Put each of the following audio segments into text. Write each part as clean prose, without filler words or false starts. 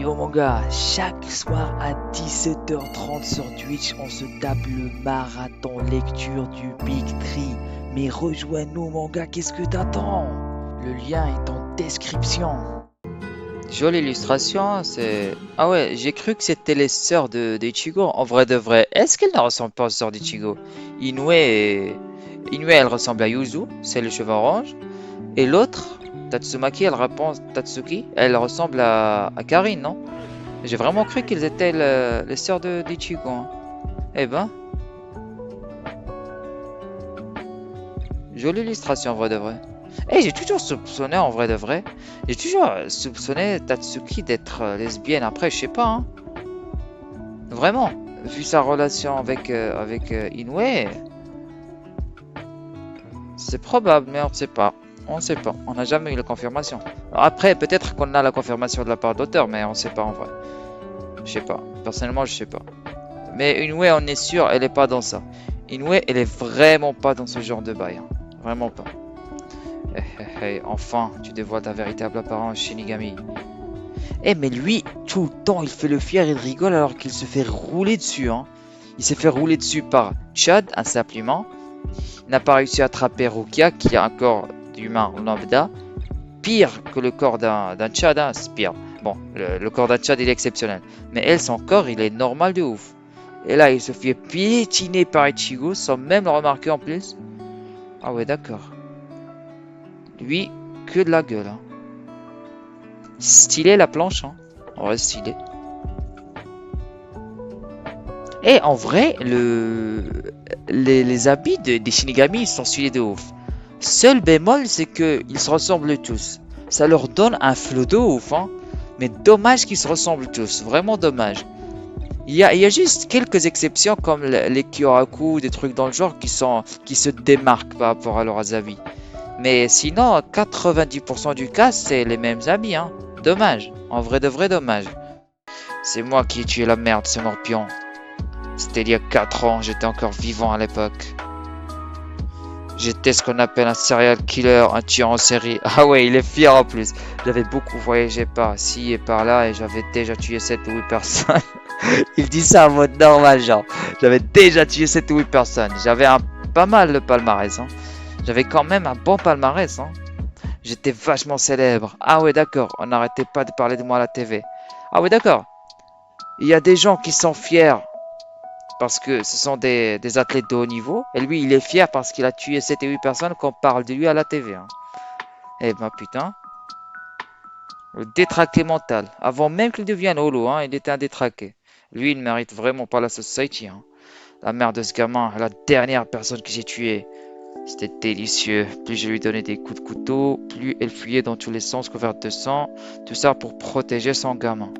Yo mon gars, chaque soir à 17h30 sur Twitch, on se tape le marathon lecture du Big Tree. Mais rejoins-nous mon gars, qu'est-ce que t'attends? Le lien est en description. Jolie illustration, c'est... Ah ouais, j'ai cru que c'était les sœurs d'Ichigo. En vrai de vrai, est-ce qu'elles ne ressemblent pas aux sœurs d'Ichigo? Inoue, Inoue, elle ressemble à Yuzu, c'est le cheveu orange. Et l'autre, Tatsumaki, elle répond Tatsuki, elle ressemble à Karin, non? J'ai vraiment cru qu'ils étaient les sœurs d'Ichigo, hein. Eh ben, jolie illustration en vrai de vrai. Et j'ai toujours soupçonné en vrai de vrai. J'ai toujours soupçonné Tatsuki d'être lesbienne. Après, je sais pas, hein. Vraiment, vu sa relation avec Inoue, c'est probable, mais on ne sait pas. On ne sait pas. On n'a jamais eu la confirmation. Après, peut-être qu'on a la confirmation de la part d'auteur, mais on ne sait pas en vrai. Je sais pas. Personnellement, je sais pas. Mais Inoue, on est sûr, elle est pas dans ça. Inoue, elle est vraiment pas dans ce genre de bail, hein. Vraiment pas. Enfin, tu dévoiles ta véritable apparence, Shinigami. Eh, mais lui, tout le temps, il fait le fier, il rigole alors qu'il se fait rouler dessus, hein. Il s'est fait rouler dessus par Chad, un supplément. Il n'a pas réussi à attraper Rukia, qui a un corps d'humain lambda. Pire que le corps d'un Chad, hein, c'est pire. Bon, le corps d'un Chad, il est exceptionnel. Mais elle, son corps, il est normal de ouf. Et là, il se fait piétiner par Ichigo, sans même le remarquer en plus. Ah ouais, d'accord. Lui, que de la gueule, hein. Stylé la planche, hein. En vrai, stylé. Et en vrai, les habits des Shinigami, ils sont stylés de ouf. Seul bémol, c'est qu'ils se ressemblent tous. Ça leur donne un flow de ouf, hein. Mais dommage qu'ils se ressemblent tous. Vraiment dommage. Il y a juste quelques exceptions comme les Kyoraku, des trucs dans le genre qui se démarquent par rapport à leurs habits. Mais sinon, 90% du cas, c'est les mêmes habits, hein. Dommage. En vrai de vrai, dommage. C'est moi qui ai tué la merde, ce morpion. C'était il y a 4 ans, j'étais encore vivant à l'époque. J'étais ce qu'on appelle un serial killer, un tueur en série. Ah ouais, il est fier en plus. J'avais beaucoup voyagé par-ci et par-là et j'avais déjà tué 7 ou 8 personnes. Il dit ça en mode normal, genre. J'avais déjà tué 7 ou 8 personnes. J'avais pas mal de palmarès, hein. J'avais quand même un bon palmarès, hein. J'étais vachement célèbre. Ah ouais, d'accord. On n'arrêtait pas de parler de moi à la TV. Ah ouais, d'accord. Il y a des gens qui sont fiers parce que ce sont des athlètes de haut niveau. Et lui, il est fier parce qu'il a tué 7 et 8 personnes qu'on parle de lui à la TV, hein. Eh ben putain. Le détraqué mental. Avant même qu'il devienne holo, hein, il était un détraqué. Lui, il ne mérite vraiment pas la society, hein. La mère de ce gamin, la dernière personne que j'ai tuée. C'était délicieux. Plus je lui donnais des coups de couteau, plus elle fuyait dans tous les sens couverte de sang. Tout ça pour protéger son gamin.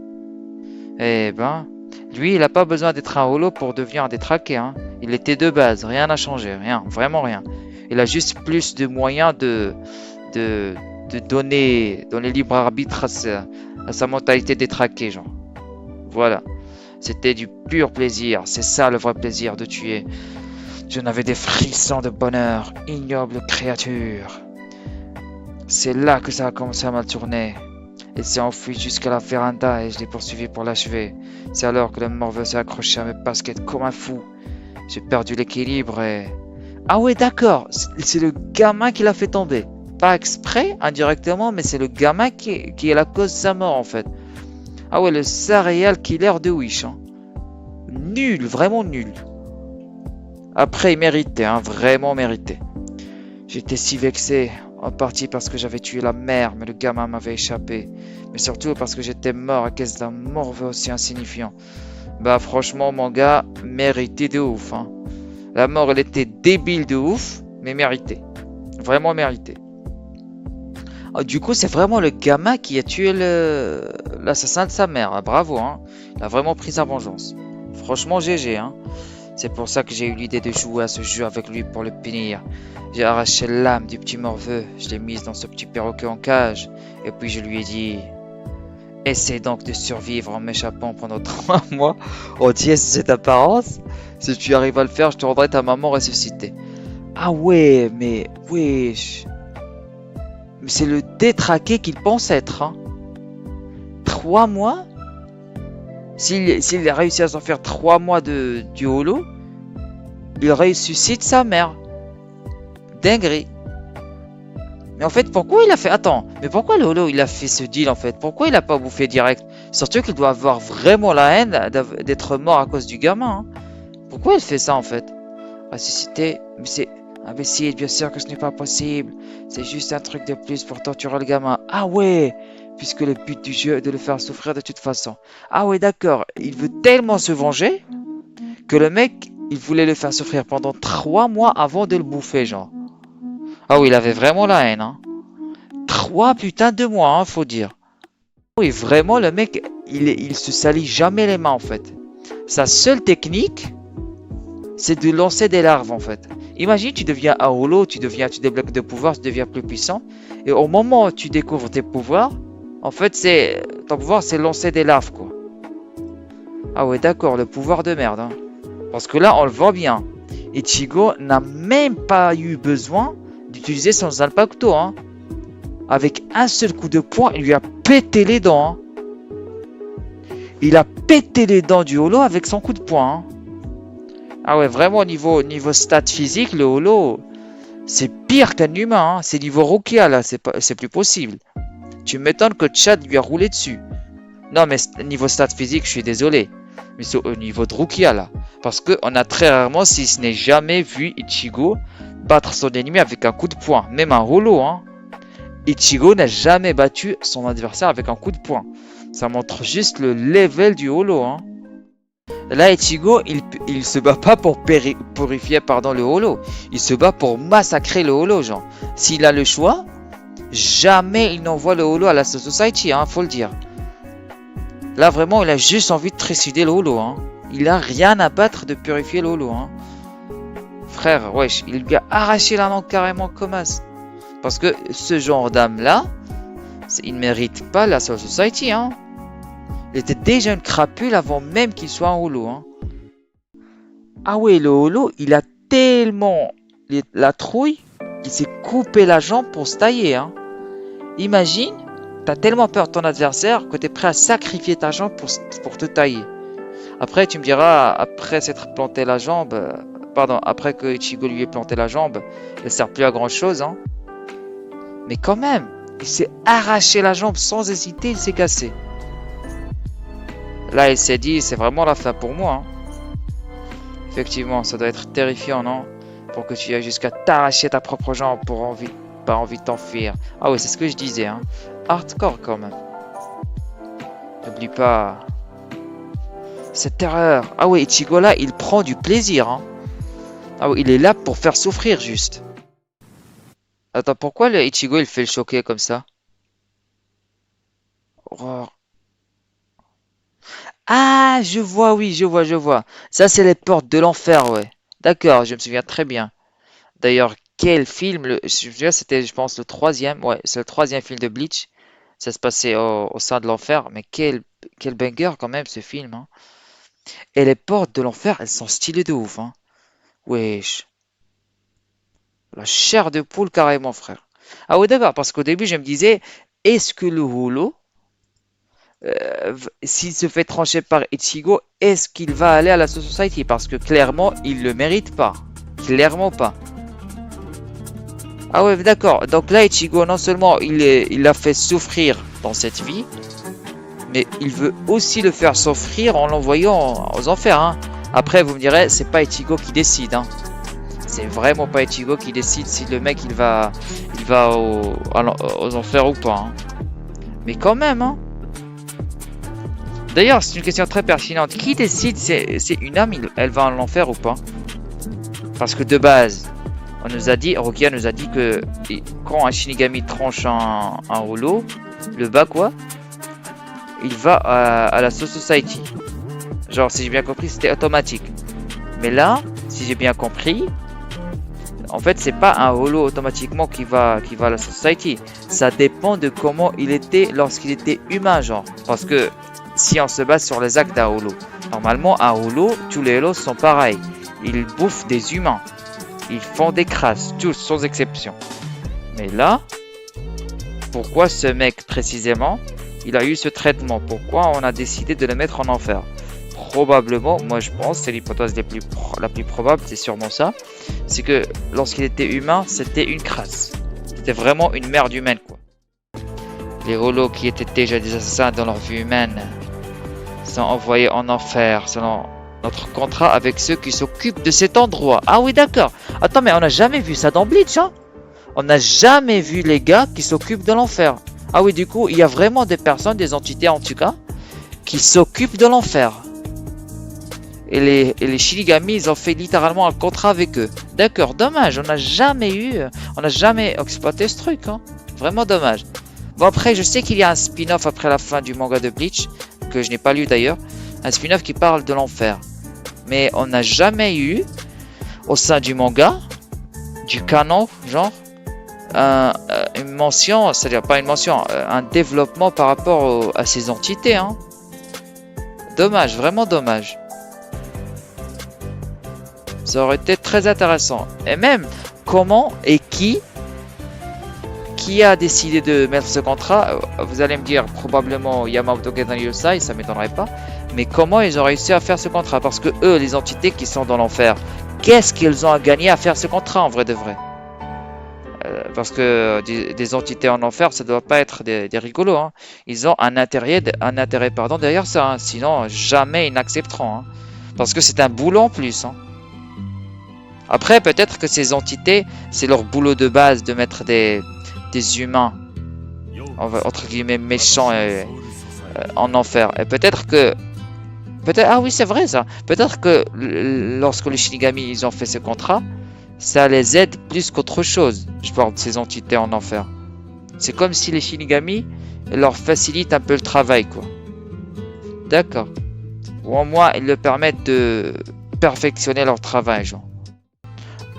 Eh ben, lui, il n'a pas besoin d'être un holo pour devenir un détraqué, hein. Il était de base, rien n'a changé, rien, vraiment rien. Il a juste plus de moyens de, de donner libre arbitre à sa mentalité détraquée, genre. Voilà. C'était du pur plaisir. C'est ça le vrai plaisir de tuer. Je n'avais des frissons de bonheur, ignoble créature. C'est là que ça a commencé à mal tourner. Il s'est enfui jusqu'à la véranda et je l'ai poursuivi pour l'achever. C'est alors que le morveux s'est accroché à mes baskets comme un fou. J'ai perdu l'équilibre et... Ah ouais, d'accord, c'est le gamin qui l'a fait tomber. Pas exprès, indirectement, mais c'est le gamin qui est la cause de sa mort en fait. Ah ouais, le serial killer de Wish, hein. Nul, vraiment nul. Après, il méritait, hein, vraiment mérité. J'étais si vexé, en partie parce que j'avais tué la mère, mais le gamin m'avait échappé. Mais surtout parce que j'étais mort à cause d'un morveux aussi insignifiant. Bah franchement, mon gars, mérité de ouf, hein. La mort, elle était débile de ouf, mais méritée. Vraiment méritée. Ah, du coup, c'est vraiment le gamin qui a tué l'assassin de sa mère. Ah, bravo, hein. Il a vraiment pris sa vengeance. Franchement, GG, hein. C'est pour ça que j'ai eu l'idée de jouer à ce jeu avec lui pour le punir. J'ai arraché l'âme du petit morveux, je l'ai mise dans ce petit perroquet en cage, et puis je lui ai dit... Essaie donc de survivre en m'échappant pendant 3 mois. Oh, tiens, cette apparence. Si tu arrives à le faire, je te rendrai ta maman ressuscitée. Ah ouais, mais... Wesh. Mais c'est le détraqué qu'il pense être, hein. 3 mois? S'il a réussi à s'en faire 3 mois du holo, il ressuscite sa mère. Dinguerie. Mais en fait, pourquoi il a fait... Attends, mais pourquoi le holo, il a fait ce deal en fait? Pourquoi il a pas bouffé direct? Surtout qu'il doit avoir vraiment la haine d'être mort à cause du gamin, hein. Pourquoi il fait ça en fait? Ressusciter, mais c'est imbécile, bien sûr que ce n'est pas possible. C'est juste un truc de plus pour torturer le gamin. Ah ouais, puisque le but du jeu est de le faire souffrir de toute façon. Ah ouais, d'accord, il veut tellement se venger que le mec, il voulait le faire souffrir pendant 3 mois avant de le bouffer, genre. Ah oui, il avait vraiment la haine, hein. 3 putains de mois, hein, faut dire. Oui, vraiment, le mec, il se salit jamais les mains, en fait. Sa seule technique, c'est de lancer des larves, en fait. Imagine, tu deviens un holo, tu débloques de pouvoirs, tu deviens plus puissant. Et au moment où tu découvres tes pouvoirs, en fait, ton pouvoir, c'est lancer des larves, quoi. Ah ouais, d'accord, le pouvoir de merde, hein. Parce que là, on le voit bien. Ichigo n'a même pas eu besoin d'utiliser son Zanpakuto, hein. Avec un seul coup de poing, il lui a pété les dents, hein. Il a pété les dents du holo avec son coup de poing, hein. Ah ouais, vraiment, niveau stat physique, le holo, c'est pire qu'un humain, hein. C'est niveau Rukia, là, c'est plus possible. Tu m'étonnes que Chad lui a roulé dessus. Non, mais niveau stat physique, je suis désolé. Mais c'est au niveau de Rukia, là. Parce qu'on a très rarement, si ce n'est jamais, vu Ichigo battre son ennemi avec un coup de poing. Même un holo, hein. Ichigo n'a jamais battu son adversaire avec un coup de poing. Ça montre juste le level du holo, hein. Là, Ichigo, il se bat pas pour purifier le holo. Il se bat pour massacrer le holo, genre. S'il a le choix, jamais il n'envoie le holo à la Soul Society, hein, faut le dire. Là, vraiment, il a juste envie de trucider le holo, hein. Il a rien à battre de purifier le holo, hein. Frère, wesh, il lui a arraché la langue carrément comme as. Parce que ce genre d'âme-là, il ne mérite pas la Soul Society, hein. Il était déjà une crapule avant même qu'il soit un holo, hein. Ah ouais, le holo, il a tellement la trouille qu'il s'est coupé la jambe pour se tailler, hein. Imagine, t'as tellement peur de ton adversaire que t'es prêt à sacrifier ta jambe pour te tailler. Après, tu me diras, après s'être planté la jambe, après que Ichigo lui ait planté la jambe, elle sert plus à grand chose, hein. Mais quand même, il s'est arraché la jambe sans hésiter, il s'est cassé. Là, il s'est dit, c'est vraiment la fin pour moi, hein. Effectivement, ça doit être terrifiant, non? Pour que tu ailles jusqu'à t'arracher ta propre jambe par envie de t'enfuir. Ah ouais, c'est ce que je disais, hein. Hardcore quand même. N'oublie pas cette terreur. Ah ouais, Ichigo là, il prend du plaisir, hein. Ah ouais, il est là pour faire souffrir juste. Attends, pourquoi le Ichigo il fait le choquer comme ça? Oh. Ah, je vois, oui, je vois. Ça, c'est les portes de l'enfer, ouais. D'accord, je me souviens très bien. D'ailleurs, quel film, je me souviens, c'était, je pense, le troisième, ouais, c'est le troisième film de Bleach. Ça se passait au sein de l'enfer, mais quel banger quand même ce film, hein. Et les portes de l'enfer, elles sont stylées de ouf, hein. Wesh, la chair de poule carrément, frère. Ah ouais, d'accord, parce qu'au début, je me disais, est-ce que le holo, s'il se fait trancher par Ichigo, est-ce qu'il va aller à la Soul Society? Parce que clairement, il le mérite pas. Clairement pas. Ah ouais, d'accord. Donc là, Ichigo, non seulement il l'a fait souffrir dans cette vie, mais il veut aussi le faire souffrir en l'envoyant aux enfers, hein. Après, vous me direz, c'est pas Ichigo qui décide, hein. C'est vraiment pas Ichigo qui décide si le mec il va aux enfers ou pas, hein. Mais quand même, hein. D'ailleurs, c'est une question très pertinente. Qui décide si une âme elle va en enfer ou pas? Parce que de base, Rukia nous a dit que quand un Shinigami tranche un holo, le bas quoi, il va à la Soul Society. Genre, si j'ai bien compris, c'était automatique. Mais là, si j'ai bien compris, en fait, c'est pas un holo automatiquement qui va à la Society. Ça dépend de comment il était lorsqu'il était humain, genre. Parce que si on se base sur les actes d'un holo, normalement, un holo, tous les holos sont pareils. Ils bouffent des humains. Ils font des crasses, tous, sans exception. Mais là, pourquoi ce mec précisément il a eu ce traitement? Pourquoi on a décidé de le mettre en enfer? Probablement, moi je pense, c'est l'hypothèse la plus probable, c'est sûrement ça. C'est que lorsqu'il était humain, c'était une crasse. C'était vraiment une merde humaine, quoi. Les Holos qui étaient déjà des assassins dans leur vie humaine sont envoyés en enfer selon notre contrat avec ceux qui s'occupent de cet endroit. Ah oui, d'accord. Attends, mais on n'a jamais vu ça dans Bleach, hein? On n'a jamais vu les gars qui s'occupent de l'enfer. Ah oui, du coup, il y a vraiment des personnes, des entités en tout cas, qui s'occupent de l'enfer. Et les Shinigami, ils ont fait littéralement un contrat avec eux. D'accord, dommage, on n'a jamais exploité ce truc, hein. Vraiment dommage. Bon, après, je sais qu'il y a un spin-off après la fin du manga de Bleach, que je n'ai pas lu d'ailleurs. Un spin-off qui parle de l'enfer. Mais on n'a jamais eu, au sein du manga, du canon, genre, une mention, c'est-à-dire pas une mention, un développement par rapport à ces entités, hein. Dommage, vraiment dommage. Ça aurait été très intéressant. Et même, comment et qui a décidé de mettre ce contrat? Vous allez me dire probablement Yamamoto Genari Yosai, ça m'étonnerait pas. Mais comment ils ont réussi à faire ce contrat? Parce que eux, les entités qui sont dans l'enfer, qu'est-ce qu'ils ont à gagner à faire ce contrat en vrai de vrai? Parce que des entités en enfer, ça doit pas être des rigolos, hein. Ils ont un intérêt derrière ça, hein. Sinon jamais ils n'accepteront, hein. Parce que c'est un boulot en plus, hein. Après, peut-être que ces entités, c'est leur boulot de base de mettre des humains, entre guillemets, méchants en enfer. Et ah oui, c'est vrai ça. Peut-être que lorsque les Shinigami ils ont fait ce contrat, ça les aide plus qu'autre chose. Je parle de ces entités en enfer. C'est comme si les Shinigami leur facilitent un peu le travail, quoi. D'accord. Ou au moins, ils leur permettent de perfectionner leur travail, genre.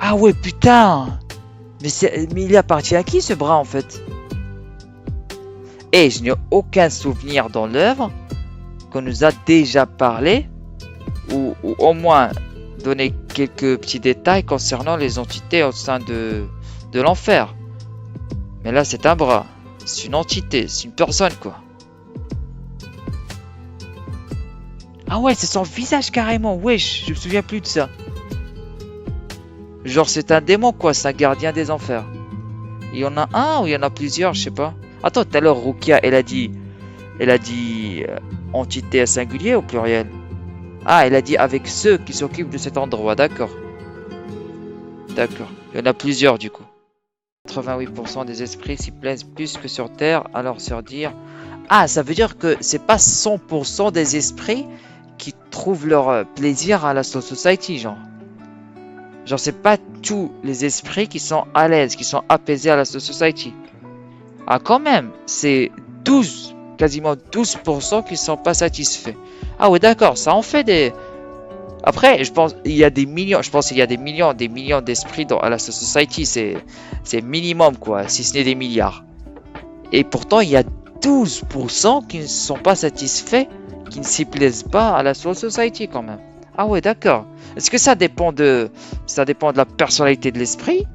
Ah ouais, putain! Mais il appartient à qui ce bras en fait? Et je n'ai aucun souvenir dans l'œuvre qu'on nous a déjà parlé ou au moins donné quelques petits détails concernant les entités au sein de l'enfer. Mais là, c'est un bras, c'est une entité, c'est une personne quoi. Ah ouais, c'est son visage carrément, wesh, je me souviens plus de ça. Genre c'est un démon quoi, c'est un gardien des enfers. Il y en a un ou il y en a plusieurs, je sais pas. Attends, tout à l'heure Rukia, elle a dit entité à singulier au pluriel. Ah, elle a dit avec ceux qui s'occupent de cet endroit, d'accord. D'accord, il y en a plusieurs du coup. 88% des esprits s'y plaisent plus que sur Terre, alors se dire... Ah, ça veut dire que c'est pas 100% des esprits qui trouvent leur plaisir à la Soul Society, genre. Genre, c'est pas tous les esprits qui sont à l'aise, qui sont apaisés à la Society. Ah, quand même, c'est 12, quasiment 12% qui sont pas satisfaits. Ah ouais, d'accord, ça en fait des... Après, je pense qu'il y a des millions, des millions d'esprits à la Society, c'est minimum quoi, si ce n'est des milliards. Et pourtant, il y a 12% qui ne sont pas satisfaits, qui ne s'y plaisent pas à la Soul Society quand même. Ah ouais, d'accord. Est-ce que ça dépend de la personnalité de l'esprit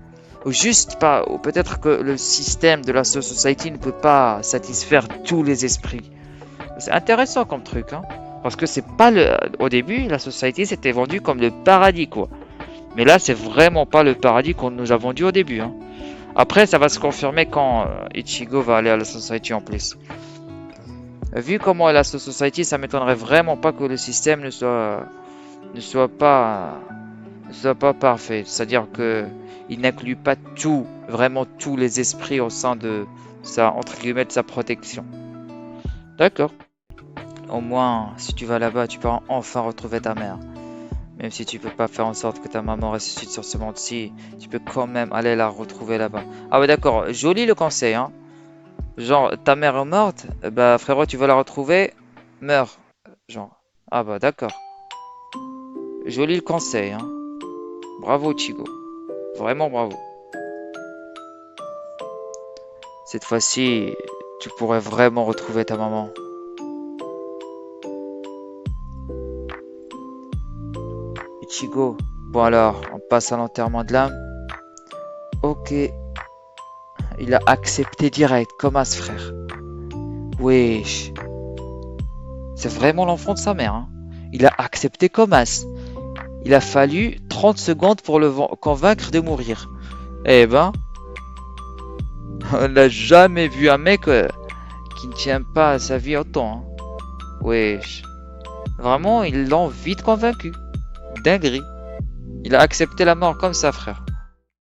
ou juste pas, ou peut-être que le système de la Soul Society ne peut pas satisfaire tous les esprits. C'est intéressant comme truc, hein. Parce que c'est pas au début, la Society c'était vendu comme le paradis quoi. Mais là, c'est vraiment pas le paradis qu'on nous a vendu au début, hein. Après, ça va se confirmer quand Ichigo va aller à la Society en plus. Vu comment est la Soul Society, ça m'étonnerait vraiment pas que le système ne soit pas parfait. C'est-à-dire que il n'inclut pas vraiment tous les esprits au sein de sa, entre guillemets, de sa protection. D'accord. Au moins, si tu vas là-bas, tu pourras enfin retrouver ta mère. Même si tu peux pas faire en sorte que ta maman ressuscite sur ce monde-ci, tu peux quand même aller la retrouver là-bas. Ah ouais, d'accord. Joli le conseil, hein. Genre, ta mère est morte, bah frérot, tu veux la retrouver, meurs. Genre, ah bah d'accord. Joli le conseil, hein. Bravo Chigo. Vraiment bravo. Cette fois-ci, tu pourrais vraiment retrouver ta maman. Ichigo. Bon alors, on passe à l'enterrement de l'âme. Ok. Il a accepté direct, comme as frère. Wesh. C'est vraiment l'enfant de sa mère, hein. Il a accepté comme as. Il a fallu 30 secondes pour le convaincre de mourir. Eh ben, on n'a jamais vu un mec qui ne tient pas à sa vie autant, hein. Wesh. Vraiment, ils l'ont vite convaincu. Dinguerie. Il a accepté la mort comme ça, frère.